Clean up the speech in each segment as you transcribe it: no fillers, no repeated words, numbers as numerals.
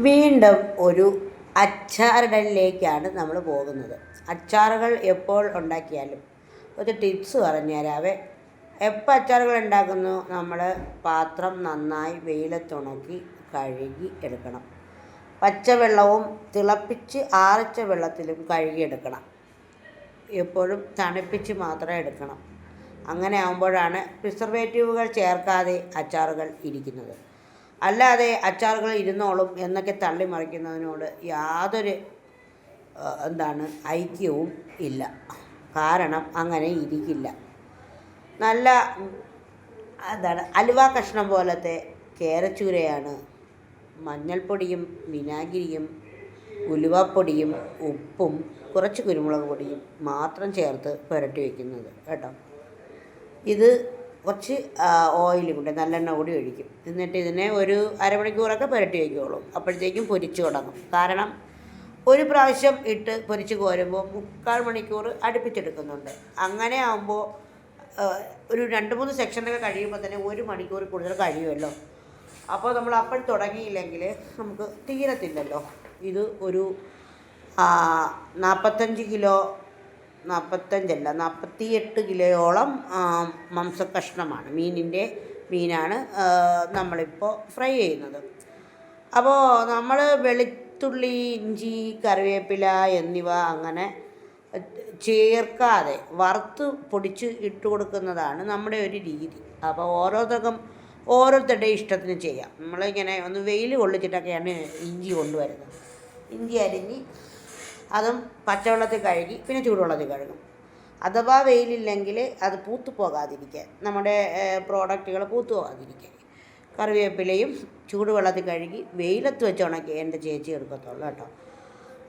വീണ്ടും ഒരു അച്ചാറിടലിലേക്കാണ് നമ്മൾ പോകുന്നത്. അച്ചാറുകൾ എപ്പോൾ ഉണ്ടാക്കിയാലും ഒരു ടിപ്സ് പറഞ്ഞു തരാവേ. എപ്പോൾ അച്ചാറുകൾ ഉണ്ടാക്കുന്നു, നമ്മൾ പാത്രം നന്നായി വെയിലത്തുണക്കി കഴുകി എടുക്കണം. പച്ചവെള്ളവും തിളപ്പിച്ച് ആറിച്ച വെള്ളത്തിലും കഴുകിയെടുക്കണം. എപ്പോഴും തണുപ്പിച്ച് മാത്രമേ എടുക്കണം. അങ്ങനെ ആകുമ്പോഴാണ് പ്രിസർവേറ്റീവുകൾ ചേർക്കാതെ അച്ചാറുകൾ ഇരിക്കുന്നത്. അല്ലാതെ അച്ചാറുകൾ ഇരുന്നോളും എന്നൊക്കെ തള്ളി മറിക്കുന്നതിനോട് യാതൊരു ഐക്യവും ഇല്ല. കാരണം അങ്ങനെ ഇരിക്കില്ല. നല്ല അലുവ കഷ്ണം പോലത്തെ കേരച്ചൂരയാണ് മഞ്ഞൾപ്പൊടിയും വിനാഗിരിയും ഉലുവപ്പൊടിയും ഉപ്പും കുറച്ച് കുരുമുളക് പൊടിയും മാത്രം ചേർത്ത് പുരട്ടി വയ്ക്കുന്നത് കേട്ടോ. ഇത് കുറച്ച് ഓയിലും കൂടെ നല്ലെണ്ണ കൂടി ഒഴിക്കും. എന്നിട്ട് ഇതിനെ ഒരു അരമണിക്കൂറൊക്കെ പുരട്ടി വയ്ക്കുള്ളൂ. അപ്പോഴത്തേക്കും പൊരിച്ച് തുടങ്ങും. കാരണം ഒരു പ്രാവശ്യം ഇട്ട് പൊരിച്ച് കോരുമ്പോൾ 3/4 മണിക്കൂർ അടുപ്പിച്ചെടുക്കുന്നുണ്ട്. അങ്ങനെ ആകുമ്പോൾ ഒരു 2-3 സെക്ഷനൊക്കെ കഴിയുമ്പോൾ തന്നെ 1 മണിക്കൂർ കൂടുതൽ കഴിയുമല്ലോ. അപ്പോൾ നമ്മൾ അപ്പോൾ തുടങ്ങിയില്ലെങ്കിൽ നമുക്ക് തീരത്തില്ലല്ലോ. ഇത് ഒരു 48 കിലോയോളം മാംസക്കഷ്ണമാണ്. മീനാണ് നമ്മളിപ്പോൾ ഫ്രൈ ചെയ്യുന്നത്. അപ്പോൾ നമ്മൾ വെളുത്തുള്ളി, ഇഞ്ചി, കറിവേപ്പില എന്നിവ അങ്ങനെ ചേർക്കാതെ വറുത്ത് പൊടിച്ച് ഇട്ട് കൊടുക്കുന്നതാണ് നമ്മുടെ ഒരു രീതി. അപ്പോൾ ഓരോരുത്തരുടെ ഇഷ്ടത്തിന് ചെയ്യാം. നമ്മളിങ്ങനെ ഒന്ന് വെയിൽ കൊള്ളിച്ചിട്ടൊക്കെയാണ് ഇഞ്ചി കൊണ്ടുവരുന്നത്. ഇഞ്ചി അരിഞ്ഞ് അതും പച്ചവെള്ളത്തിൽ കഴുകി പിന്നെ ചൂടുവെള്ളത്തിൽ കഴുകും. അഥവാ വെയിലില്ലെങ്കിൽ അത് പൂത്തു പോകാതിരിക്കാൻ, നമ്മുടെ പ്രോഡക്റ്റുകൾ പൂത്തു പോകാതിരിക്കാൻ കറിവേപ്പിലയും ചൂടുവെള്ളത്തിൽ കഴുകി വെയിലത്ത് വെച്ച് ഉണക്കി എൻ്റെ ചേച്ചി എടുക്കത്തുള്ളൂ കേട്ടോ.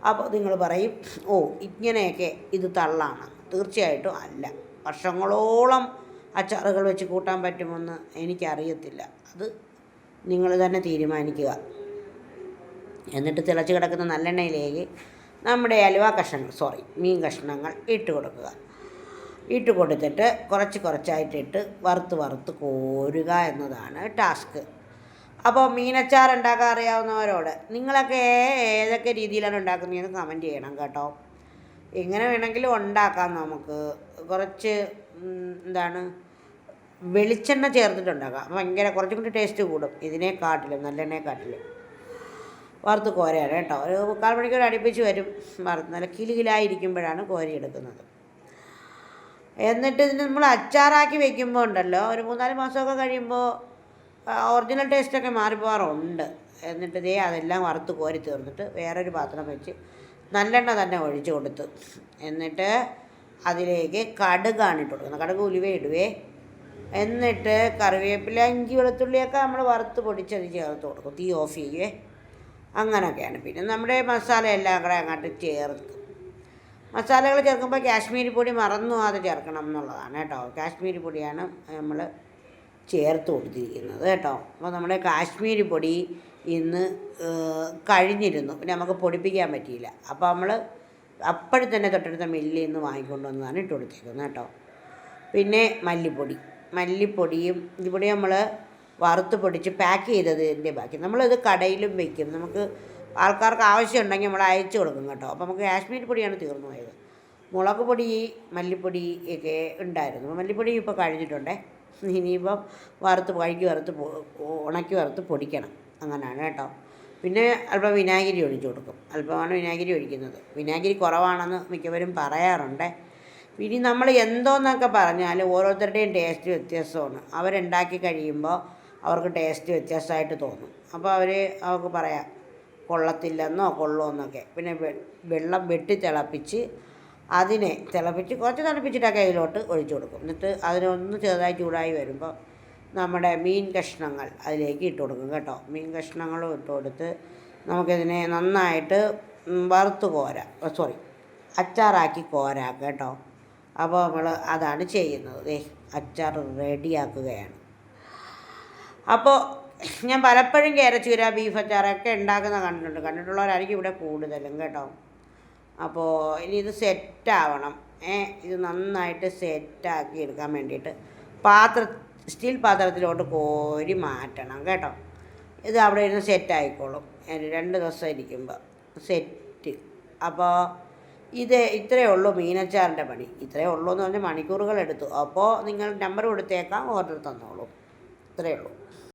അപ്പോൾ നിങ്ങൾ പറയും, ഓ ഇങ്ങനെയൊക്കെ ഇത് തള്ളാണ്. തീർച്ചയായിട്ടും അല്ല. വർഷങ്ങളോളം അച്ചാറുകൾ വെച്ച് കൂട്ടാൻ പറ്റുമെന്ന് എനിക്കറിയത്തില്ല. അത് നിങ്ങൾ തന്നെ തീരുമാനിക്കുക. എന്നിട്ട് തിളച്ച് കിടക്കുന്ന നല്ലെണ്ണയിലേക്ക് നമ്മുടെ മീൻ കഷ്ണങ്ങൾ ഇട്ട് കൊടുക്കുക. ഇട്ട് കൊടുത്തിട്ട് കുറച്ചായിട്ടിട്ട് വറുത്ത് കോരുക എന്നതാണ് ടാസ്ക്. അപ്പോൾ മീനച്ചാർ ഉണ്ടാക്കാൻ അറിയാവുന്നവരോട് നിങ്ങളൊക്കെ ഏതൊക്കെ രീതിയിലാണ് ഉണ്ടാക്കുന്നതെന്ന് കമൻറ്റ് ചെയ്യണം കേട്ടോ. എങ്ങനെ വേണമെങ്കിലും ഉണ്ടാക്കാം. നമുക്ക് കുറച്ച് വെളിച്ചെണ്ണ ചേർത്തിട്ടുണ്ടാക്കാം. കുറച്ചും കൂടി ടേസ്റ്റ് കൂടും നല്ലെണ്ണയെക്കാട്ടിലും. വറുത്ത് കോരയാണ് കേട്ടോ. ഒരു 3/4 മണിക്കൂർ അടുപ്പിച്ച് വരും. നല്ല കിലുകിലായിരിക്കുമ്പോഴാണ് കോരിയെടുക്കുന്നത്. എന്നിട്ട് ഇതിന് നമ്മൾ അച്ചാറാക്കി വെക്കുമ്പോൾ ഉണ്ടല്ലോ, ഒരു 3-4 മാസമൊക്കെ കഴിയുമ്പോൾ ഒറിജിനൽ ടേസ്റ്റൊക്കെ മാറിപ്പോകാറുണ്ട്. എന്നിട്ട് അതെല്ലാം വറുത്ത് കോരി തീർന്നിട്ട് വേറൊരു പാത്രം വെച്ച് നല്ലെണ്ണ തന്നെ ഒഴിച്ച് കൊടുത്ത് എന്നിട്ട് അതിലേക്ക് കടുകാണ് ഇട്ട് കൊടുക്കുന്നത്. കടുക് ഉലുവ ഇടുവേ. എന്നിട്ട് കറിവേപ്പില, ഇഞ്ചി, വെളുത്തുള്ളിയൊക്കെ നമ്മൾ വറുത്ത് പൊടിച്ചത് ചേർത്ത് കൊടുക്കും. തീ ഓഫ് ചെയ്യുവേ. അങ്ങനെയൊക്കെയാണ്. പിന്നെ നമ്മുടെ മസാല എല്ലാം കൂടെ അങ്ങോട്ട് ചേർക്കും. മസാലകൾ ചേർക്കുമ്പോൾ കാശ്മീരി പൊടി മറന്നു അത് ചേർക്കണം എന്നുള്ളതാണ് കേട്ടോ. കാശ്മീരി പൊടിയാണ് നമ്മൾ ചേർത്ത് കൊടുത്തിരിക്കുന്നത് കേട്ടോ. അപ്പോൾ നമ്മുടെ കാശ്മീരി പൊടി ഇന്ന് കഴിഞ്ഞിരുന്നു. പിന്നെ നമുക്ക് പൊടിപ്പിക്കാൻ പറ്റിയില്ല. അപ്പോൾ നമ്മൾ അപ്പോഴും തന്നെ തൊട്ടടുത്ത മില്ലിൽ നിന്ന് വാങ്ങിക്കൊണ്ട് വന്നതാണ് ഇട്ട് കൊടുത്തേക്കുന്നത് കേട്ടോ. പിന്നെ മല്ലിപ്പൊടിയും ഇതുപൊടി നമ്മൾ വറുത്ത് പൊടിച്ച് പാക്ക് ചെയ്തതിൻ്റെ ബാക്കി നമ്മളത് കടയിലും വയ്ക്കും. നമുക്ക് ആൾക്കാർക്ക് ആവശ്യമുണ്ടെങ്കിൽ നമ്മൾ അയച്ചു കൊടുക്കും കേട്ടോ. അപ്പോൾ നമുക്ക് കാശ്മീരി പൊടിയാണ് തീർന്നു പോയത്. മുളക് പൊടി, മല്ലിപ്പൊടി ഒക്കെ ഉണ്ടായിരുന്നു. മല്ലിപ്പൊടി ഇപ്പോൾ കഴിഞ്ഞിട്ടുണ്ടേ. ഇനിയിപ്പം ഉണക്കി വറുത്ത് പൊടിക്കണം. അങ്ങനെയാണ് കേട്ടോ. പിന്നെ അല്പം വിനാഗിരി ഒഴിച്ച് കൊടുക്കും. അല്പമാണ് വിനാഗിരി ഒഴിക്കുന്നത്. വിനാഗിരി കുറവാണെന്ന് മിക്കവരും പറയാറുണ്ട്. ഇനി നമ്മൾ എന്തോന്നൊക്കെ പറഞ്ഞാലും ഓരോരുത്തരുടെയും ടേസ്റ്റ് വ്യത്യാസമാണ്. അവരുണ്ടാക്കി കഴിയുമ്പോൾ അവർക്ക് ടേസ്റ്റ് വ്യത്യാസമായിട്ട് തോന്നും. അപ്പോൾ അവർക്ക് പറയാം കൊള്ളത്തില്ലെന്നോ കൊള്ളുമെന്നൊക്കെ. പിന്നെ വെള്ളം തിളപ്പിച്ച് കുറച്ച് തണുപ്പിച്ചിട്ടൊക്കെ അതിലോട്ട് ഒഴിച്ചു കൊടുക്കും. എന്നിട്ട് അതിനൊന്ന് ചെറുതായി ചൂടായി വരുമ്പോൾ നമ്മുടെ മീൻ കഷ്ണങ്ങൾ അതിലേക്ക് ഇട്ട് കൊടുക്കും കേട്ടോ. മീൻ കഷ്ണങ്ങളും ഇട്ട് കൊടുത്ത് നമുക്കിതിനെ നന്നായിട്ട് അച്ചാറാക്കി കോരാം കേട്ടോ. അപ്പോൾ നമ്മൾ അതാണ് ചെയ്യുന്നത്. അച്ചാർ റെഡിയാക്കുകയാണ്. അപ്പോൾ ഞാൻ പലപ്പോഴും കേരച്ചൂര, ബീഫ് അച്ചാറൊക്കെ കണ്ടിട്ടുള്ളവരായിരിക്കും ഇവിടെ കൂടുതലും കേട്ടോ. അപ്പോൾ ഇനി ഇത് സെറ്റാവണം. ഇത് നന്നായിട്ട് സെറ്റാക്കി എടുക്കാൻ വേണ്ടിയിട്ട് സ്റ്റീൽ പാത്രത്തിലോട്ട് കോരി മാറ്റണം കേട്ടോ. ഇത് അവിടെ ഇരുന്ന് സെറ്റായിക്കോളും 2 ദിവസം ഇരിക്കുമ്പോൾ സെറ്റ്. അപ്പോൾ ഇത് ഇത്രയേ ഉള്ളൂ മീനച്ചാറിൻ്റെ പണി. ഇത്രയേ ഉള്ളൂ എന്ന് പറഞ്ഞാൽ മണിക്കൂറുകൾ എടുത്തു. അപ്പോൾ നിങ്ങൾ നമ്പർ കൊടുത്തേക്കാം, ഓർഡർ തന്നോളൂ. ഇത്രയേ ഉള്ളൂ.